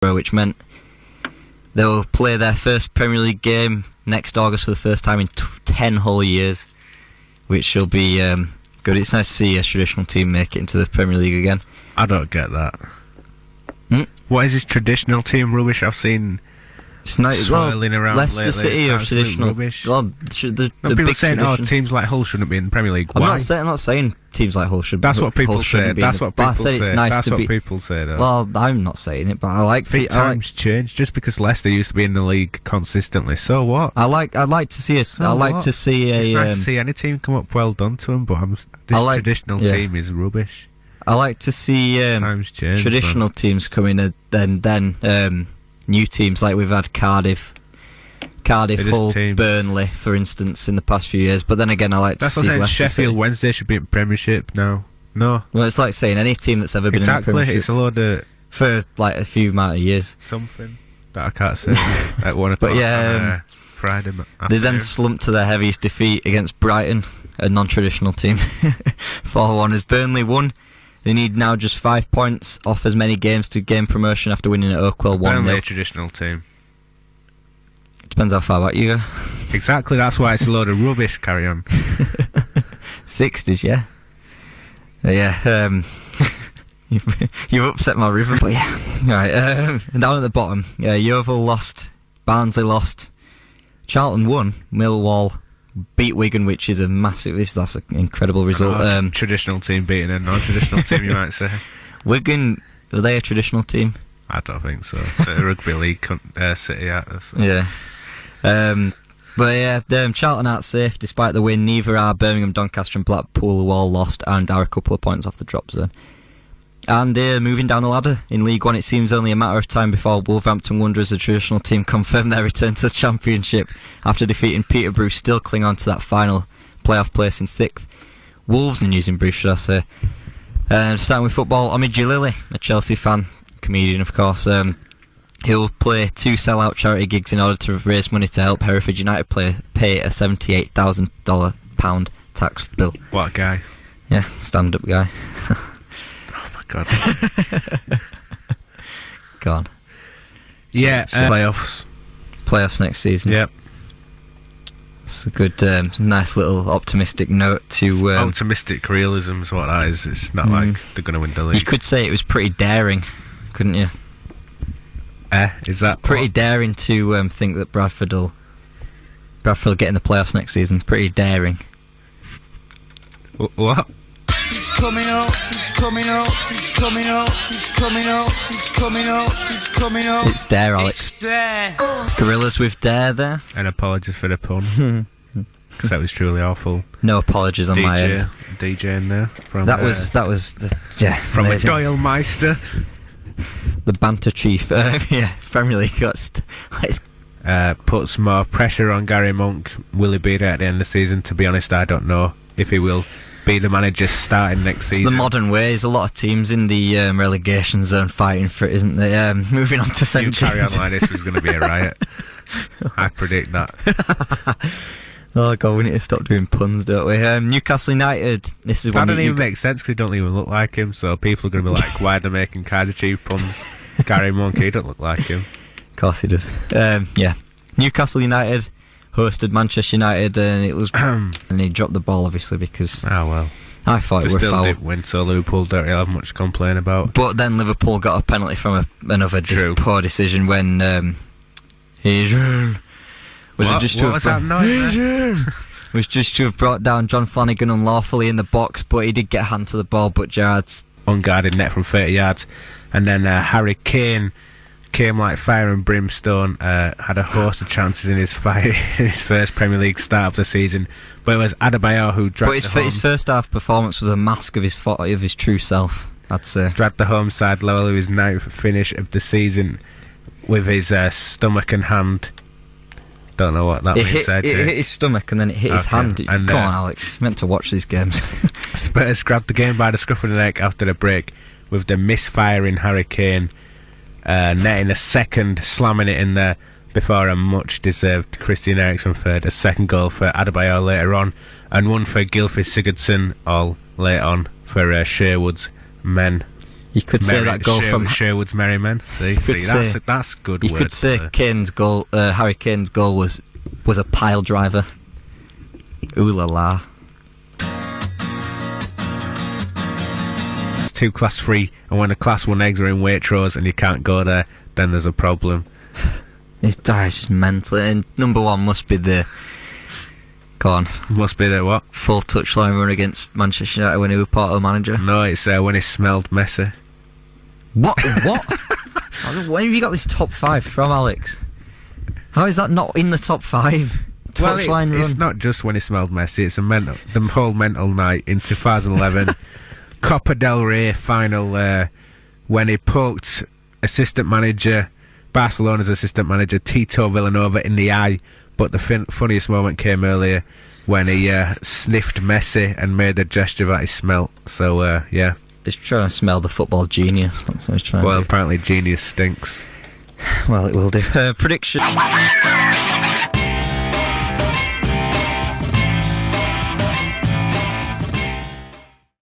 which meant they'll play their first Premier League game next August for the first time in 10 whole years, which will be good. It's nice to see a traditional team make it into the Premier League again. I don't get that. What is this traditional team rubbish I've seen swirling around Leicester lately? City are traditional. Rubbish. Well, the people big saying, tradition. teams like Hull shouldn't be in the Premier League. Why? I'm not saying teams like Hull should. That's what people say. That's what people say. It's nice That's to what be. people say, though. Well, I'm not saying it, but I like. Times change. Just because Leicester used to be in the league consistently, so what? I'd like to see it. I like to see a. It's nice to see any team come up. Well done to them, but this traditional team is rubbish. I like to see times change, traditional teams come in, and then new teams like we've had Cardiff, Hull, Burnley, for instance, in the past few years. But then again, I like to see Leicester Sheffield City. Wednesday should be in Premiership now. No. Well, it's like saying any team that's ever been in the Premiership. It's a load of for like a few amount of years. Something that I can't say at 1 o'clock. But yeah, Friday. They then slumped to their heaviest defeat against Brighton, a non-traditional team, 4-1 as Burnley won. They need now just 5 points off as many games to gain promotion after winning at Oakwell 1-0. Burnley a traditional team. Depends how far back you go. Exactly, that's why it's a load of rubbish. Carry on. 60s, yeah. Yeah, you've upset my river, but yeah. Right, down at the bottom, Yeovil lost, Barnsley lost, Charlton won, Millwall beat Wigan, which is that's an incredible result. Traditional team beating a non-traditional team, you might say. Wigan, are they a traditional team? I don't think so. It's a rugby league city out there. So. Yeah. But yeah, Charlton aren't safe despite the win. Neither are Birmingham, Doncaster and Blackpool, who all lost and are a couple of points off the drop zone. And moving down the ladder in League One, it seems only a matter of time before Wolverhampton Wanderers, a traditional team, confirm their return to the Championship after defeating Peterborough, still cling on to that final playoff place in 6th. Wolves, in using Bruce, should I say. Starting with football, Omid Jalili, a Chelsea fan, comedian of course, he'll play 2 sell-out charity gigs in order to raise money to help Hereford United pay a $78,000 tax bill. What a guy. Yeah, stand-up guy. God. Go on. Yeah, playoffs next season. Yep. It's a good, nice little optimistic note to... optimistic realism is what that is. It's not like they're going to win the league. You could say it was pretty daring, couldn't you? Is that pretty daring to think that Bradford will get in the playoffs next season? Pretty daring. What? He's coming up, he's coming up, he's coming up, he's coming up, he's coming up, he's coming up. It's Dare, Alex. It's Dare. Gorillas with Dare there. And apologies for the pun. Because that was truly awful. No apologies on my end. DJ in there. From, that was from a Doyle Meister. The banter chief. Yeah, Premier League. Puts more pressure on Gary Monk. Will he be there at the end of the season? To be honest, I don't know if he will be the manager starting next season. It's the modern way. There's a lot of teams in the relegation zone fighting for it, isn't there? Moving on to St. You carry on like this, there's going to be a riot. I predict that. Oh God, we need to stop doing puns, don't we? Newcastle United. This is that doesn't even make sense because he don't even look like him. So people are going to be like, "Why are they making kind of cheap puns?" Gary Monk, he don't look like him. Of course he does. Yeah, Newcastle United hosted Manchester United, and it was and he dropped the ball obviously because I thought it were foul. Did win, so Liverpool don't really have much to complain about. But then Liverpool got a penalty from another poor decision when Adrian was just to have brought down John Flanagan unlawfully in the box, but he did get a hand to the ball, but Gerrard's unguarded net from 30 yards, and then Harry Kane came like fire and brimstone, had a host of chances in his first Premier League start of the season, but it was Adebayor who dragged his first half performance was a mask of his true self, I'd say. Dragged the home side level of his 9th finish of the season with his stomach and hand. Don't know what that means. It hit his stomach and then it hit his hand. Come on, Alex, you're meant to watch these games. Spurs grabbed the game by the scruff of the neck after the break with the misfiring Harry Kane netting a second, slamming it in there before a much deserved Christian Eriksen third, a second goal for Adebayor later on, and one for Gylfi Sigurdsson all later on for Sherwood's men. You could say that goal from Sherwood's Merrymen. See, that's good. You could say Kane's goal, Harry Kane's goal was a pile driver. Ooh la la. It's 2 class 3, and when a class 1 eggs are in Waitrose and you can't go there, then there's a problem. It's just mental. And number 1 must be the. Go on. Must be the what? Full touchline run against Manchester United when he was Porto manager. No, it's when he smelled Messi. What? Where have you got this top 5 from, Alex? How is that not in the top 5? Touchline run. It's not just when he smelled Messi. It's the whole mental night in 2011 Copa del Rey final when he poked Barcelona's assistant manager Tito Villanova in the eye. But the funniest moment came earlier when he sniffed Messi and made a gesture that he smelt. So, yeah. He's trying to smell the football genius. That's what he's trying to do. Well, apparently genius stinks. Well, it will do. Prediction.